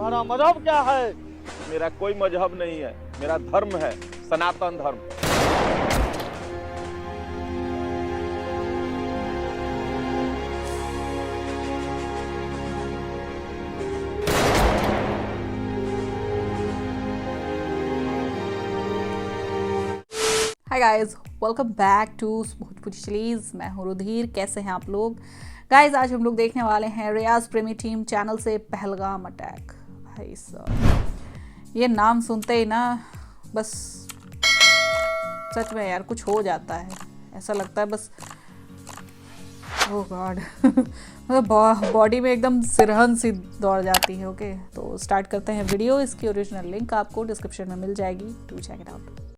तुम्हारा मजहब क्या है? मेरा कोई मजहब नहीं है, मेरा धर्म है, सनातन धर्म। Hi guys, welcome back to Bhojpuri Chillies. मैं हूँ रुधिर। कैसे हैं आप लोग? गाइस, आज हम लोग देखने वाले हैं रियाज प्रेमी टीम चैनल से पहलगाम अटैक। भाई साहब, ये नाम सुनते ही ना बस सच में यार कुछ हो जाता है। ऐसा लगता है बस ओह गॉड मतलब बॉडी में एकदम सिरहन सी दौड़ जाती है। ओके, तो स्टार्ट करते हैं वीडियो। इसकी ओरिजिनल लिंक आपको डिस्क्रिप्शन में मिल जाएगी, टू चेक इट आउट।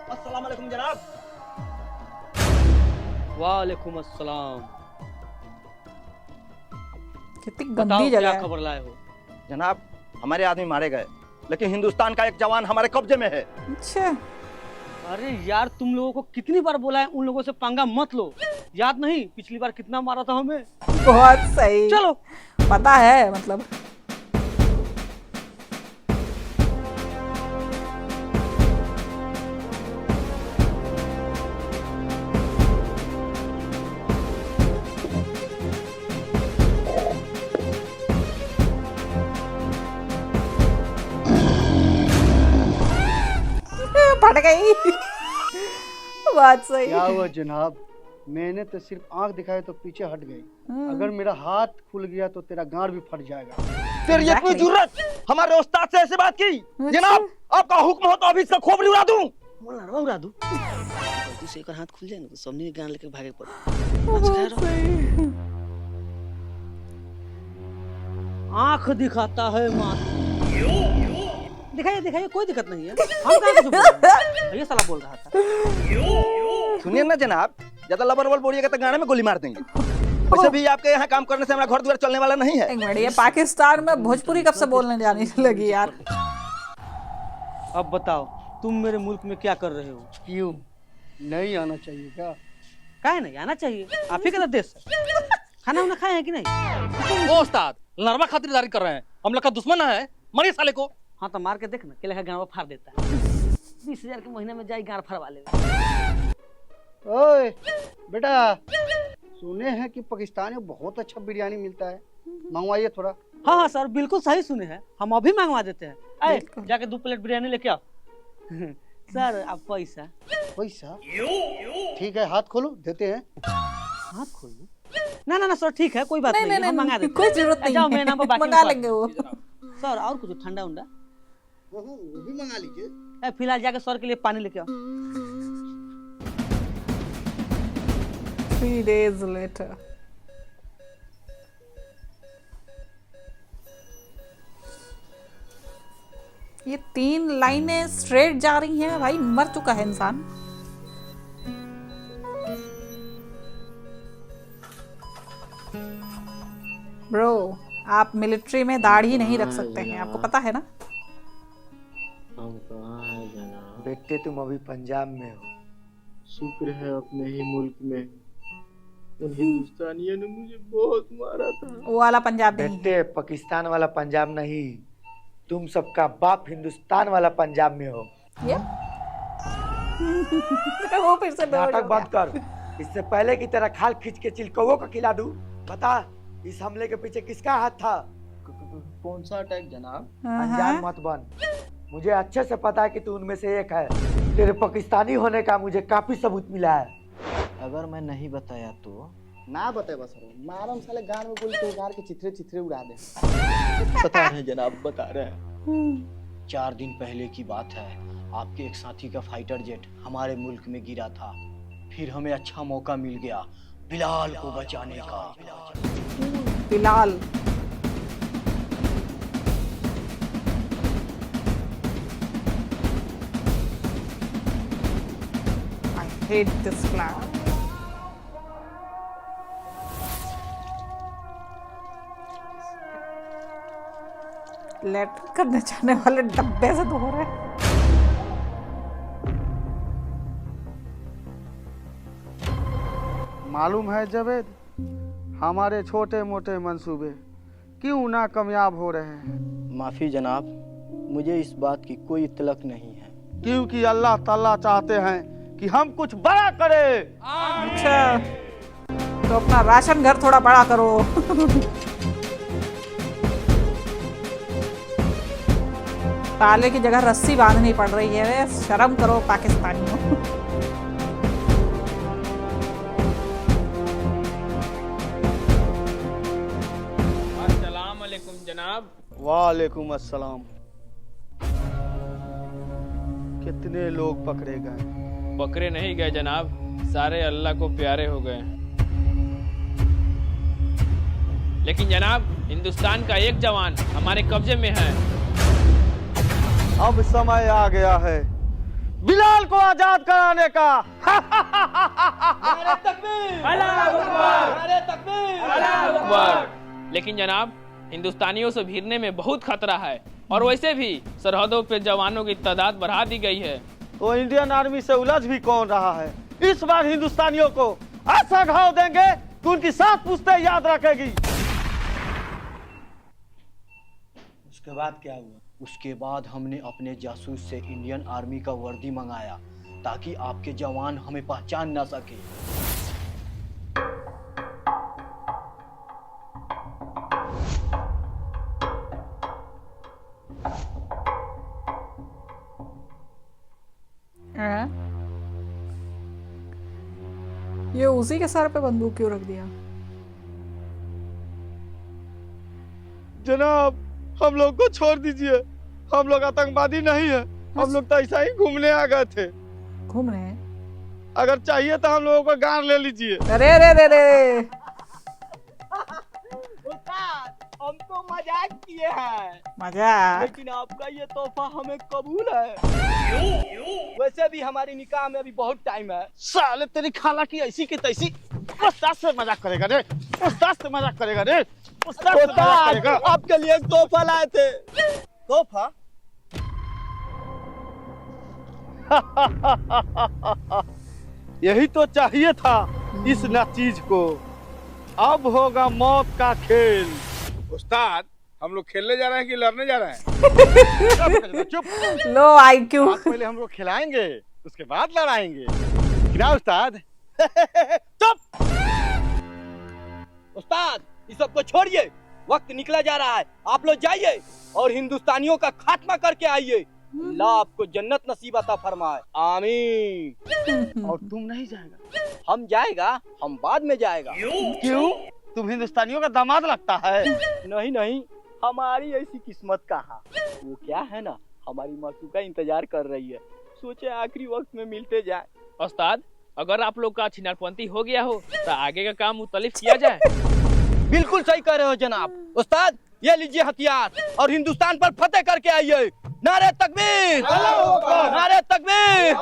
अस्सलामुअलैकुम जनाब। वालेकुम अस्सलाम। कितनी बताओ गंदी क्या जगह है। खबर लाए हो? जनाब, हमारे आदमी मारे गए, लेकिन हिंदुस्तान का एक जवान हमारे कब्जे में है। अच्छा, अरे यार, तुम लोगों को कितनी बार बोला है उन लोगों से पंगा मत लो। याद नहीं पिछली बार कितना मारा था हमें? बहुत सही। चलो। पता है मतलब। फट गई। बात सही। क्या हुआ जनाब? मैंने तो सिर्फ आंख दिखाई तो पीछे हट गई। अगर मेरा हाथ खुल गया तो तेरा गांड भी फट जाएगा। तेरी इतनी Exactly. जुर्रत हमारे उस्ताद से ऐसे बात की? जनाब, आपका हुक्म हो तो अभी इसका खोपड़ी उड़ा दूं। बोल ना, उड़ा दूं। गलती से एक हाथ खुल जाए ना तो सबने गान लेके भागे पड़े। बहुत सही। आंख दिखाता है माँ। दिखाइए दिखाइए, कोई दिक्कत नहीं है। हम कहाँ कुछ बोल रहे हैं? ये साला बोल रहा था। सुनिए ना जनाब, ज्यादा लबर वल बोलिएगा तो गाने में गोली मार देंगे। वैसे भी आपके यहाँ काम करने से हमारा घर द्वार चलने वाला नहीं है। एक मिनट, ये पाकिस्तान में भोजपुरी कब से बोलने जाने लगी यार? अब बताओ, तुम मेरे मुल्क में क्या कर रहे हो? क्यों नहीं आना चाहिए क्या? काहे नहीं आना चाहिए? आप ही का तो देश है। खाना वाना खाए हैं कि नहीं? ओ उस्ताद, लड़वा खातिरदारी कर रहे हैं। हम लोग का दुश्मन है, मरिए साले को। हाँ तो मार के देख ना, केले का गाँव फाड़ देता है। 20,000 के महीने में जाई गाँव फरवा ले। ओए बेटा, सुने हैं कि पाकिस्तान में बहुत अच्छा बिरयानी मिलता है, मंगवाइए थोड़ा। हाँ हाँ सर, बिल्कुल सही सुने हैं। हम अभी मंगवा देते हैं। आए, बिल्कुल। जाके 2 प्लेट बिरयानी लेके आओ। सर आप पैसा पैसा? ठीक है, हाथ खोलो, देते हैं। हाथ खोल लो। ना ना ना सर, ठीक है, कोई बात नहीं नहीं, नहीं हम मंगा नहीं, देते कोई हैं। जरूरत नहीं जाओ, मेरे नाम पर है, बाकी मंगा में लेंगे वो। सर और कुछ ठंडा उंडा? वो भी मंगा लीजिए। फिलहाल जाके सर के लिए पानी लेके आओ। 3 days later. ये 3 लाइनें स्ट्रेट जा रही हैं भाई, मर चुका है इंसान। ब्रो, आप मिलिट्री में दाढ़ी नहीं रख सकते हैं, आपको पता है ना? हम कहाँ हैं जनाब? बेटे तुम अभी पंजाब में हो। शुक्र है अपने ही मुल्क में। उन हिंदुस्तानियों ने मुझे बहुत मारा था। वो वाला पंजाब नहीं है। बेटे पाकिस्तान वाला पंजाब नहीं, तुम सबका बाप हिंदुस्तान वाला पंजाब में हो। ये वो फिर से बेहोश नाटक हो बंद कर। इससे पहले की तरह खाल खींच के चिलकौओं को खिला दूं। बता, इस हमले के पीछे किसका हाथ था? कौन सा अटैक जनाब? गया। अनजान मत बन, मुझे अच्छे से पता है कि तू उनमें से एक है। तेरे पाकिस्तानी होने का मुझे काफी सबूत मिला है। अगर मैं नहीं बताया तो? ना बताए बस, मारम साले गान में बोली तो उगार के चित्रे चित्रे उड़ा दे। बता रहे हैं जनाब, बता रहे हैं। 4 दिन पहले की बात है, आपके एक साथी का फाइटर जेट हमारे मुल्क में गिरा था। फिर हमें अच्छा मौका मिल गया बिलाल को बचाने का। Bilal, I hate this flag. Latrine करने जाने वाले डब्बे से धो रहे हैं। मालूम है जावेद, हमारे छोटे मोटे मंसूबे क्यों ना कामयाब हो रहे हैं? माफ़ी जनाब, मुझे इस बात की कोई इत्तला नहीं है। क्योंकि अल्लाह ताला चाहते हैं कि हम कुछ बड़ा करें। अच्छा, तो अपना राशन घर थोड़ा बड़ा करो। ताले की जगह रस्सी बांधनी पड़ रही है, शर्म करो पाकिस्तानियों। जनाब। वालेकुम अस्सलाम। कितने लोग पकड़े गए? पकड़े नहीं गए जनाब, सारे अल्लाह को प्यारे हो गए। लेकिन जनाब, हिंदुस्तान का एक जवान हमारे कब्जे में है। अब समय आ गया है बिलाल को आजाद कराने का। लेकिन जनाब, हिंदुस्तानियों से भिड़ने में बहुत खतरा है, और वैसे भी सरहदों पे जवानों की तादाद बढ़ा दी गई है। तो इंडियन आर्मी से उलझ भी कौन रहा है? इस बार हिंदुस्तानियों को ऐसा घाव देंगे कि उनकी 7 पुश्तें याद रखेगी। उसके बाद क्या हुआ? उसके बाद हमने अपने जासूस से इंडियन आर्मी का वर्दी मंगाया ताकि आपके जवान हमें पहचान ना सके। ये उसी के सर पे बंदूक क्यों रख दिया? जनाब, हम लोग को छोड़ दीजिए, हम लोग आतंकवादी नहीं है, हम लोग तो ऐसा ही घूमने आ गए थे। घूमने? अगर चाहिए तो हम लोगों को गाड़ ले लीजिए। अरे रे रे रे, हम तो मजाक किए हैं, मजाक। लेकिन आपका ये तोहफा हमें कबूल है। वैसे भी हमारी निकाह में अभी बहुत टाइम है। साले तेरी खाला की ऐसी की तैसी उस्ताद से मजाक करेगा रे, उस्ताद से मजाक करेगा रे, उस्ताद से मजाक करेगा। आपके लिए एक तोहफा लाए थे। तोहफा? यही तो चाहिए था इस नाचीज को। अब होगा मौत का खेल। उस्ताद, हम लोग खेलने जा रहे हैं कि लड़ने जा रहे हैं? चुप। लो IQ। पहले हम लोग खिलाएंगे, उसके बाद लड़ाएंगे। क्या उस्ताद? चुप। उस्ताद, इस सबको छोड़िए, वक्त निकला जा रहा है। आप लोग जाइए और हिंदुस्तानियों का खात्मा करके आइए। अल्लाह आपको जन्नत नसीब अता फरमाए। आमीन। और तुम नहीं जाएगा? हम जाएगा, हम बाद में जाएगा। क्यों? तुम हिंदुस्तानियों का दामाद लगता है। नहीं नहीं, हमारी ऐसी किस्मत कहाँ। वो क्या है ना, हमारी मर्सू का इंतजार कर रही है, सोचे आखिरी वक्त में मिलते जाए। उस्ताद, अगर आप लोग का छिनारपंती हो गया हो तो आगे का काम मुख्तलिफ किया जाए। बिल्कुल सही कह रहे हो जनाब। उस्ताद, ये लीजिए हथियार और हिंदुस्तान पर फतेह करके आइए। नारे तकबीर, नारे तकबीर,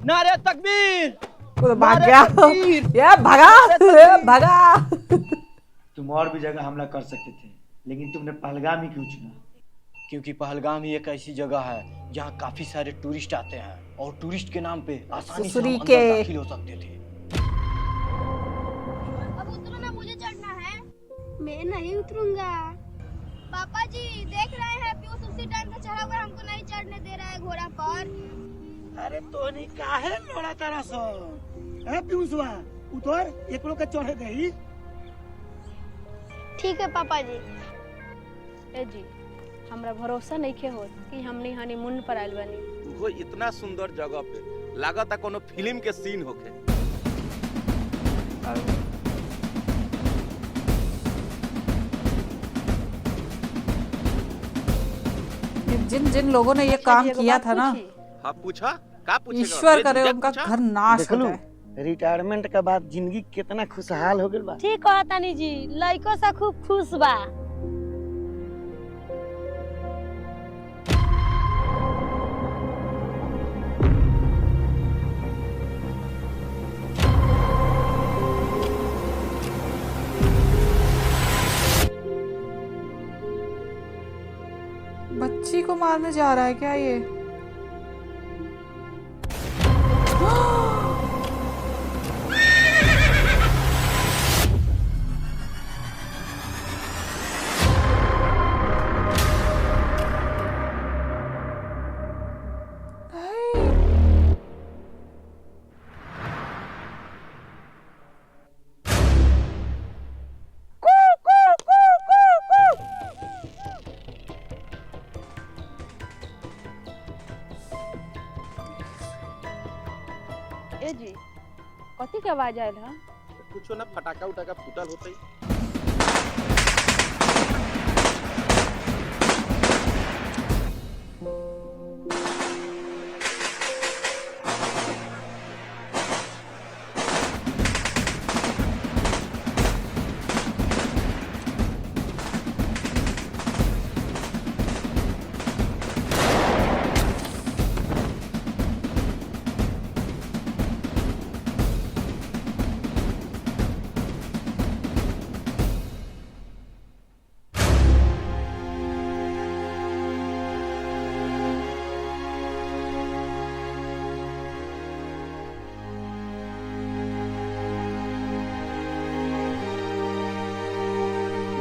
नारे तकबीर। वो तो भाग गया। ये भगा, भगा। तुम और भी जगह हमला कर सकते थे, लेकिन तुमने पहलगाम ही क्यों चुना? क्योंकि पहलगाम ही एक ऐसी जगह है जहाँ काफी सारे टूरिस्ट आते हैं और टूरिस्ट के नाम पे आसानी से हम अंदर दाखिल हो सकते थे। अब उतरना मुझे चढ़ना है। मैं नहीं उतरूंगा। पापा जी देख रहे हैं, पीयूष उसी टाइम पे चढ़ा हुआ, हमको नहीं चढ़ने दे रहा है घोड़ा पर। अरे तो नहीं काहे लोड़ा तारा सो? है पीयूषवा, उधर एक लोग के चढ़े गई। ठीक है पापा जी। ए जी, हमरा भरोसा नहीं के हो कि हमने हनीमून पर आइल बानी। वो इतना सुंदर जगह पे लागत कोनो फिल्म के सीन होके। जिन जिन लोगों ने ये काम किया था ना, हाँ पूछा, का पूछेगा? ईश्वर करे उनका घर नाश हो जाए। रिटायरमेंट के बाद जिंदगी कितना खुशहाल हो गई बा। ठीक कहा तानी जी, लइको से खूब खुश बा। को मारने जा रहा है क्या ये? ए जी कथी के आवाज आयल है? कुछ ना फटाका उटाका फूटल होते।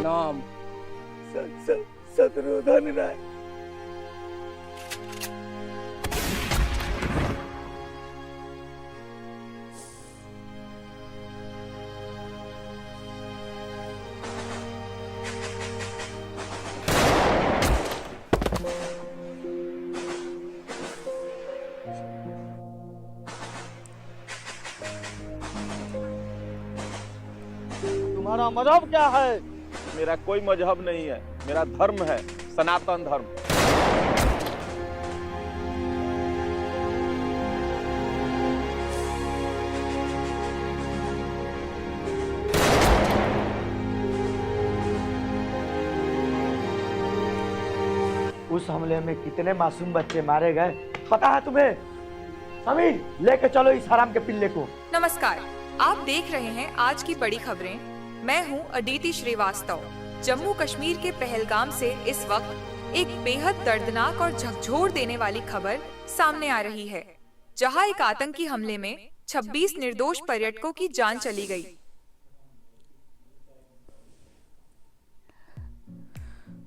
नाम शत्रुघ्न राय। तुम्हारा मजहब क्या है? मेरा कोई मजहब नहीं है, मेरा धर्म है सनातन धर्म। उस हमले में कितने मासूम बच्चे मारे गए पता है तुम्हें? समीर लेके चलो इस हराम के पिल्ले को। नमस्कार, आप देख रहे हैं आज की बड़ी खबरें। मैं हूं अदिति श्रीवास्तव। जम्मू कश्मीर के पहलगाम से इस वक्त एक बेहद दर्दनाक और झकझोर देने वाली खबर सामने आ रही है, जहां एक आतंकी हमले में 26 निर्दोष पर्यटकों की जान चली गई।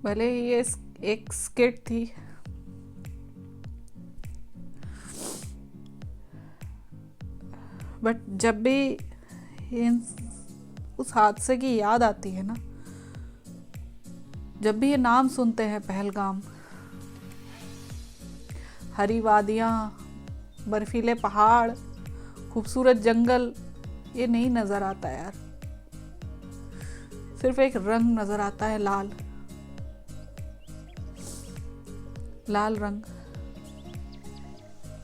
भले ही ये एक स्किट थी, बट जब भी उस हादसे की याद आती है ना, जब भी ये नाम सुनते हैं पहलगाम, हरी वादियाँ, बर्फीले पहाड़, खूबसूरत जंगल, ये नहीं नजर आता यार। सिर्फ एक रंग नजर आता है, लाल लाल रंग,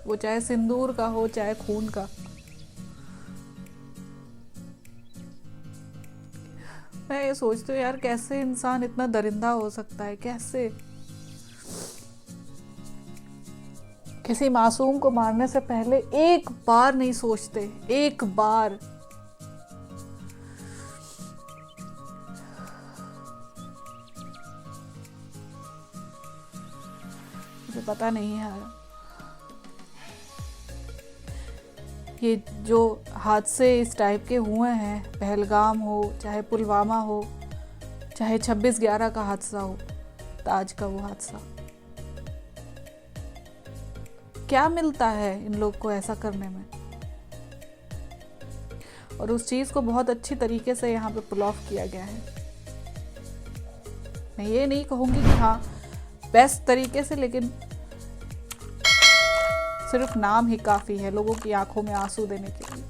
वो चाहे सिंदूर का हो चाहे खून का। मैं ये सोचती हूँ यार, कैसे इंसान इतना दरिंदा हो सकता है? कैसे किसी मासूम को मारने से पहले एक बार नहीं सोचते, एक बार। मुझे पता नहीं है ये जो हादसे इस टाइप के हुए हैं, पहलगाम हो चाहे पुलवामा हो चाहे 26/11 का हादसा हो, ताज का वो हादसा, क्या मिलता है इन लोग को ऐसा करने में? और उस चीज को बहुत अच्छी तरीके से यहाँ पे पुल ऑफ किया गया है। मैं ये नहीं कहूंगी कि हाँ बेस्ट तरीके से, लेकिन सिर्फ नाम ही काफी है लोगों की आंखों में आंसू देने के लिए।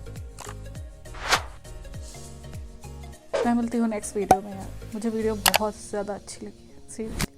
मैं मिलती हूँ नेक्स्ट वीडियो में यार, मुझे वीडियो बहुत ज्यादा अच्छी लगी है।